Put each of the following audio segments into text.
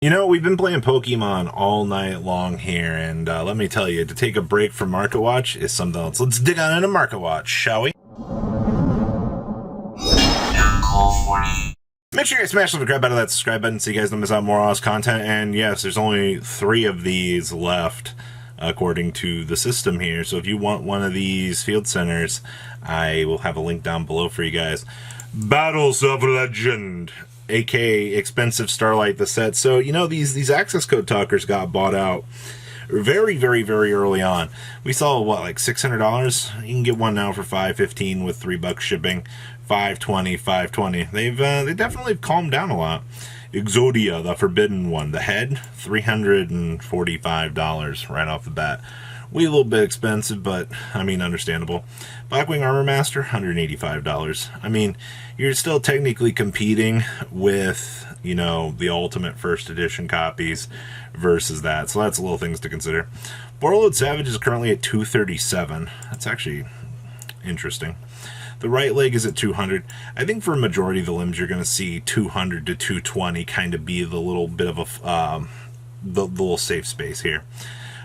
You know, we've been playing Pokemon all night long here, and let me tell you, to take a break from Market Watch is something else. Let's dig on into Market Watch, shall we? Make sure you guys smash the grab out of that subscribe button so you guys don't miss out more awesome content. And yes, there's only 3 of these left, according to the system here. So if you want one of these field centers, I will have a link down below for you guys. Battles of Legend, aka Expensive Starlight, the set. So, you know, these access code talkers got bought out very, very, very early on. We saw, what, like $600? You can get one now for $5.15 with $3 shipping. $5.20, $5.20. They definitely calmed down a lot. Exodia, the forbidden one, the head, $345 right off the bat. A little bit expensive, but I mean, understandable. Blackwing Armor Master, $185. I mean, you're still technically competing with, you know, the ultimate first edition copies versus that. So that's little things to consider. Borreload Savage is currently at $237. That's actually interesting. The right leg is at $200. I think for a majority of the limbs, you're going to see $200 to $220 kind of be the little bit of a the little safe space here.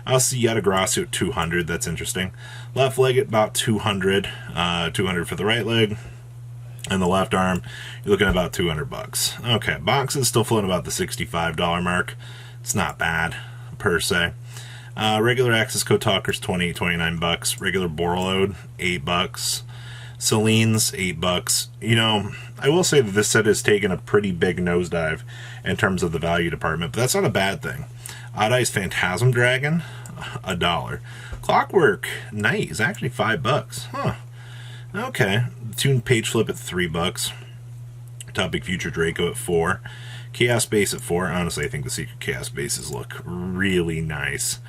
I'll see Yatagrasu at $200. That's interesting. Left leg at about $200. $200 for the right leg. And the left arm, you're looking at about $200. Okay, boxes still floating about the $65 mark. It's not bad, per se. Regular access code talkers, $29. Regular Borreload, $8. Celine's $8. You know, I will say that this set has taken a pretty big nosedive in terms of the value department, but that's not a bad thing. Odd Eyes Phantasm Dragon, $1. Clockwork Knight is actually $5. Huh. Okay. Toon Page Flip at $3. Topic Future Draco at $4. Chaos Base at $4. Honestly, I think the Secret Chaos Bases look really nice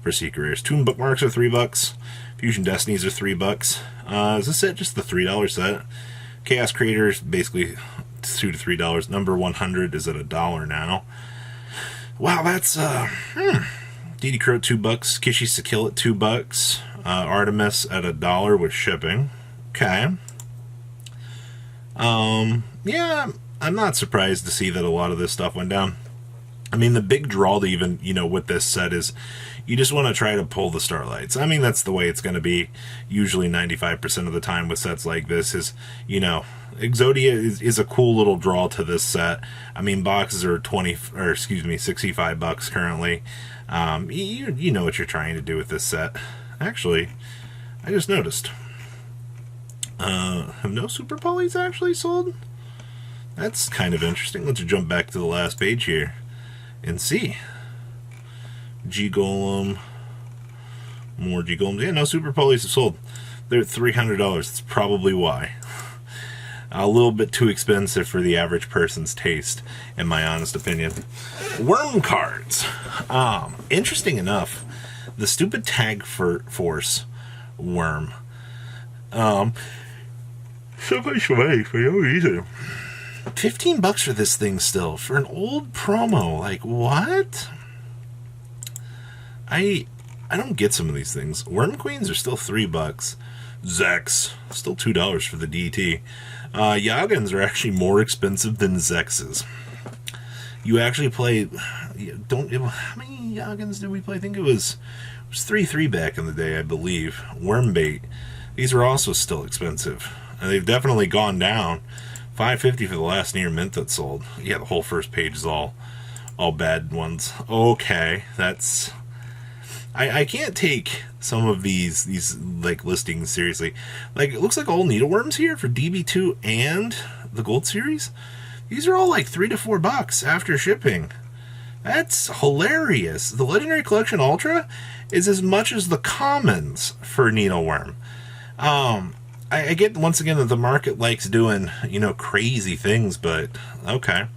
for Secret Rares. Toon Bookmarks are $3. Fusion Destinies are $3. Is this set just the $3 set? Chaos Creators, basically $2 to $3. Number 100 is at $1 now. Wow, that's DD Crow at $2. Kishi Sakil at $2. Artemis at $1 with shipping. Okay. Yeah, I'm not surprised to see that a lot of this stuff went down. I mean, the big draw to even, you know, with this set is you just want to try to pull the Starlights. I mean, that's the way it's going to be usually 95% of the time with sets like this is, you know, Exodia is a cool little draw to this set. I mean, boxes are $65 currently. You know what you're trying to do with this set. Actually, I just noticed. Have no Super Polys actually sold? That's kind of interesting. Let's jump back to the last page here and see. G-Golem. More G-Golems. Yeah, no Super Polys have sold. They're at $300. That's probably why. A little bit too expensive for the average person's taste, in my honest opinion. Worm cards. Interesting enough, the stupid Tag Force worm. So much money for no reason. $15 for this thing still, for an old promo. Like, what? I don't get some of these things. Worm Queens are still $3. Zex, still $2 for the DT. Yagans are actually more expensive than Zexes. You actually play... How many Yagans did we play? I think it was 3-3 back in the day, I believe. Wormbait. These are also still expensive. And they've definitely gone down. $5.50 for the last near mint that sold. Yeah, the whole first page is all bad ones. Okay, that's... I can't take some of these like listings seriously. Like, it looks like all needleworms here for DB2 and the Gold Series. These are all like $3 to $4 after shipping. That's hilarious. The Legendary Collection Ultra is as much as the commons for needleworm. I get, once again, that the market likes doing, you know, crazy things, but okay.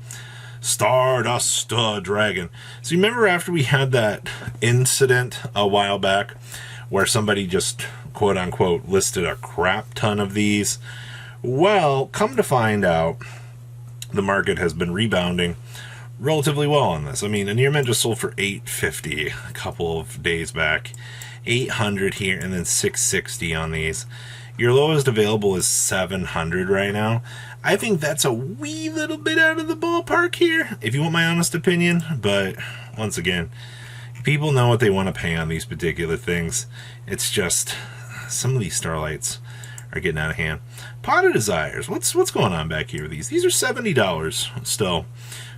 Stardust Dragon. So you remember after we had that incident a while back where somebody just, quote unquote, listed a crap ton of these? Well, come to find out, the market has been rebounding relatively well on this. I mean, a near mint just sold for $850 a couple of days back. $800 here and then $660 on these. Your lowest available is 700 right now. I think that's a wee little bit out of the ballpark here, if you want my honest opinion. But once again, people know what they want to pay on these particular things. It's just some of these Starlights are getting out of hand. Pot of Desires. What's going on back here with these? These are $70 still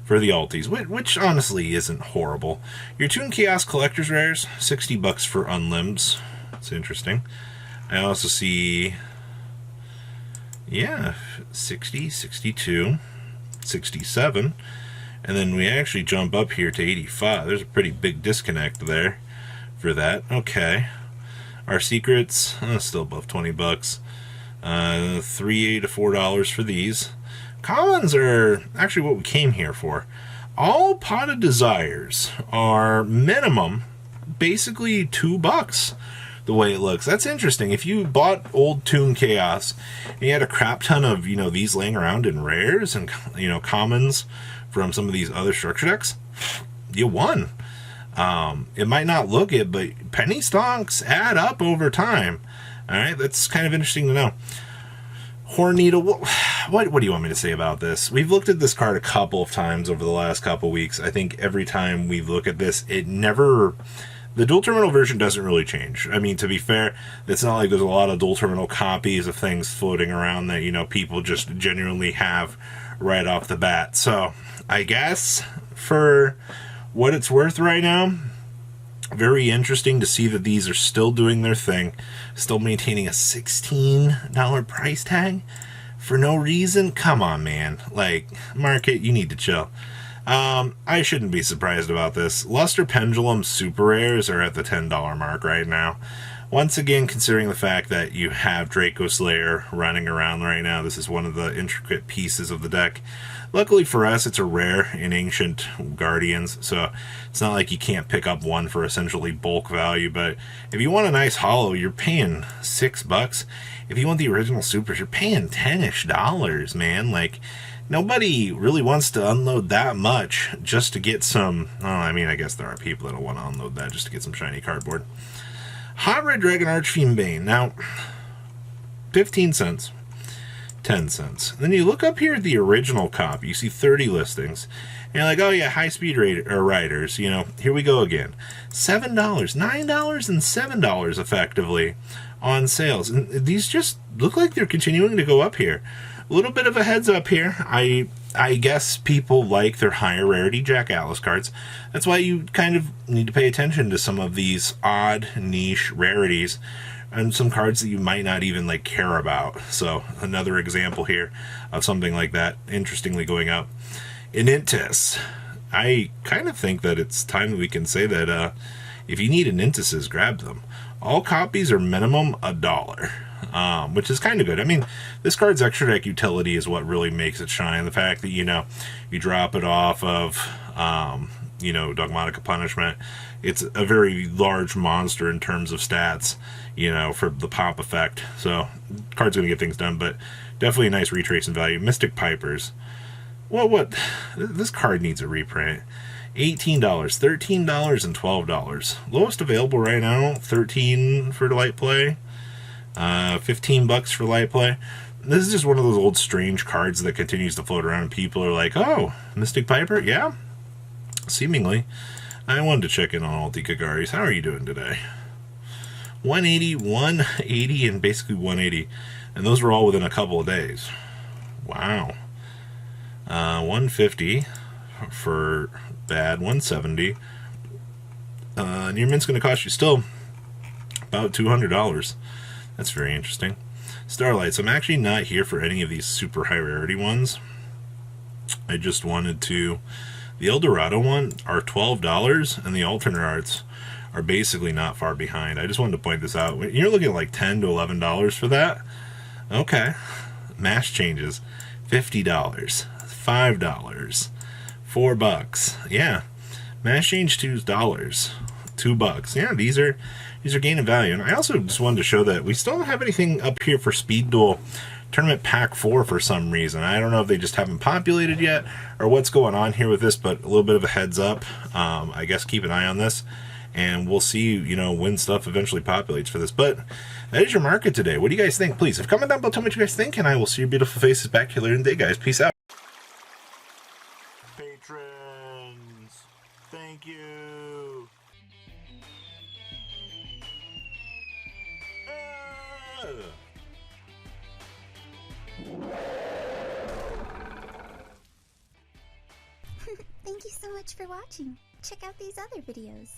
for the Altis, which honestly isn't horrible. Your Toon Chaos Collector's Rares, $60 for Unlimbs. It's interesting. I also see, yeah, 60, 62, 67. And then we actually jump up here to 85. There's a pretty big disconnect there for that. Okay. Our secrets, still above $20. $3 to $4 for these. Commons are actually what we came here for. All Pot of Desires are minimum, basically $2. The way it looks. That's interesting. If you bought old Toon Chaos and you had a crap ton of, these laying around in rares and, commons from some of these other structure decks, you won. It might not look it, but penny stocks add up over time. All right, that's kind of interesting to know. Horneedle, what do you want me to say about this? We've looked at this card a couple of times over the last couple of weeks. I think every time we look at this, the dual terminal version doesn't really change. I mean, to be fair, it's not like there's a lot of dual terminal copies of things floating around that, people just genuinely have right off the bat. So, I guess, for what it's worth right now, very interesting to see that these are still doing their thing, still maintaining a $16 price tag for no reason. Come on, man. Like, market, you need to chill. I shouldn't be surprised about this. Luster Pendulum Super Rares are at the $10 mark right now. Once again, considering the fact that you have Draco Slayer running around right now, this is one of the intricate pieces of the deck. Luckily for us, it's a rare in Ancient Guardians, so it's not like you can't pick up one for essentially bulk value, but if you want a nice holo, you're paying $6. If you want the original Supers, you're paying $10-ish, man. Like, nobody really wants to unload that much just to get some... I guess there are people that'll want to unload that just to get some shiny cardboard. Hot Red Dragon Archfiend Bane. Now, 15 cents. 10 cents. Then you look up here at the original copy. You see 30 listings. And you're like, oh yeah, high-speed riders. Here we go again. $7. $9 and $7 effectively on sales. And these just look like they're continuing to go up here. A little bit of a heads up here. I guess people like their higher rarity Jack Atlas cards. That's why you kind of need to pay attention to some of these odd niche rarities and some cards that you might not even care about. So another example here of something like that interestingly going up. Inentis. I kind of think that it's time that we can say that if you need Inentises, grab them. All copies are minimum $1. Which is kind of good. I mean, this card's extra deck utility is what really makes it shine. The fact that, you drop it off of, Dogmatica Punishment. It's a very large monster in terms of stats, for the pop effect. So, card's going to get things done, but definitely a nice retracing value. Mystic Pipers. Well, what? This card needs a reprint. $18, $13, and $12. Lowest available right now, $13 for light play. $15 for light play. This is just one of those old strange cards that continues to float around. People are like, oh, Mystic Piper? Yeah? Seemingly. I wanted to check in on all the Kagaris. How are you doing today? 180, 180, and basically 180. And those were all within a couple of days. Wow. 150 for bad, 170. And your mint's going to cost you still about $200. That's very interesting. Starlights. I'm actually not here for any of these super high rarity ones. I just wanted to... The Eldorado one are $12, and the alternate arts are basically not far behind. I just wanted to point this out. You're looking at like $10 to $11 for that? Okay. Mass changes. $50. $5. $4. Yeah. Mass change $2. $2. Yeah, these are gaining value. And I also just wanted to show that we still don't have anything up here for Speed Duel Tournament Pack 4 for some reason. I don't know if they just haven't populated yet or what's going on here with this, but a little bit of a heads up. I guess keep an eye on this. and we'll see, you know, when stuff eventually populates for this. But that is your market today. What do you guys think? Please, comment down below, tell me what you guys think, and I will see your beautiful faces back here later in the day, guys. Peace out. Patrons, thank you. Thank you so much for watching. Check out these other videos.